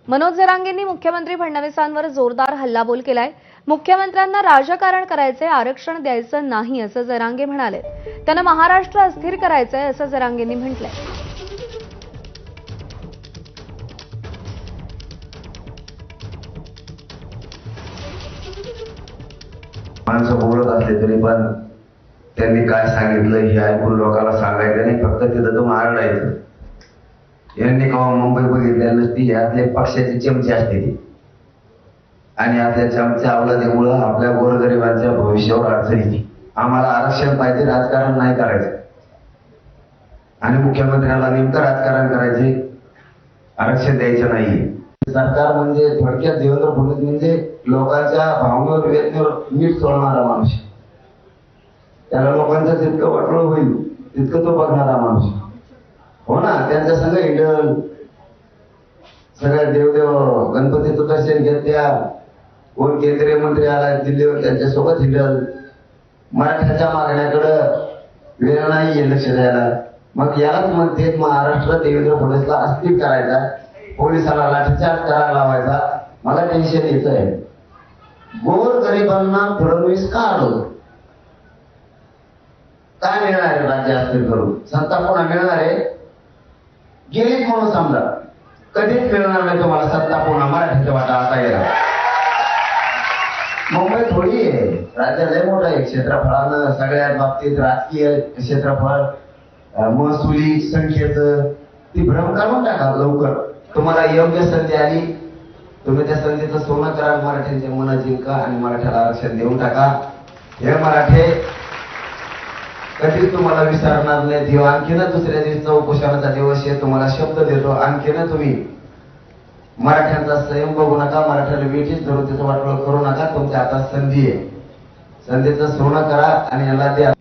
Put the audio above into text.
मनोज जरांगेंनी मुख्यमंत्री फडणवीसांवर जोरदार हल्लाबोल केलाय। मुख्यमंत्र्यांना राजकारण करायचे, आरक्षण द्यायचं नाही असं जरांगे म्हणाले। त्यांना महाराष्ट्र अस्थिर करायचंय असं जरांगेंनी म्हटलंय। माणसं बोलत असले तरी पण त्यांनी काय सांगितलं हे ऐकून लोकांना सांगायचं नाही, फक्त तिथं तो आरडायचं। यांनी केव्हा मुंबई बघितल्या नसती, यातले पक्षाचे चमचे असते ती, आणि आपल्या चमच्या अवलादीमुळं आपल्या गोरगरिबांच्या भविष्यावर अडचण येते। आम्हाला आरक्षण पाहिजे, राजकारण नाही करायचं, आणि मुख्यमंत्र्याला नेमकं राजकारण करायचे, आरक्षण द्यायचं नाहीये। सरकार म्हणजे थोडक्यात देवेंद्र फडणवीस म्हणजे लोकांच्या भावनेवर वेदनेवर मीठ सोडणारा माणूस। त्याला लोकांचं जितकं वाटलं होईल तितकं तो बघणारा माणूस। हो ना, त्यांच्या संग हिंडल, सगळ्या देवदेव गणपतीचं दर्शन घेत, त्या कोण केंद्रीय मंत्री आला दिल्लीवर त्यांच्यासोबत हिंडल। मराठ्याच्या मागण्याकडं वेळ नाहीये लक्ष द्यायला। मग यालाच म्हणते महाराष्ट्र देवेंद्र फडणवीसला अस्थिर करायचा, पोलिसाला लाठीचार्ज करायला लावायचा। मला टेन्शन येतंय, गोर गरिबांना फडणवीस का अडवतो? काय मिळणार आहे राज्य अस्थिर करून? सत्ता पुन्हा मिळणार आहे? गेलीच म्हणून समजा, कधीच मिळणार नाही तुम्हाला सत्ता पुन्हा मराठीचा वाटा आता येणार। मुंबई थोडी आहे, राज्य लय मोठं आहे क्षेत्रफळानं, सगळ्या बाबतीत राजकीय क्षेत्रफळ, महसुली संख्येचं ती भ्रम काढून टाका लवकर। तुम्हाला योग्य संधी आली, तुम्ही त्या संधीचं सोनं करा, मराठ्यांचे मन जिंका आणि मराठ्याला आरक्षण देऊन टाका। हे मराठे कधीच तुम्हाला विसरणार नाही। देव आणखीनच दुसऱ्या दिवशीचा उपोषणाचा दिवस आहे, तुम्हाला शब्द देतो, आणखीन तुम्ही मराठ्यांचा संयम बघू नका, मराठ्याला वेठीच धरून त्याचं वाटोळं करू नका। तुमच्या हातात संधी आहे, संधीचं सोनं करा आणि याला द्या।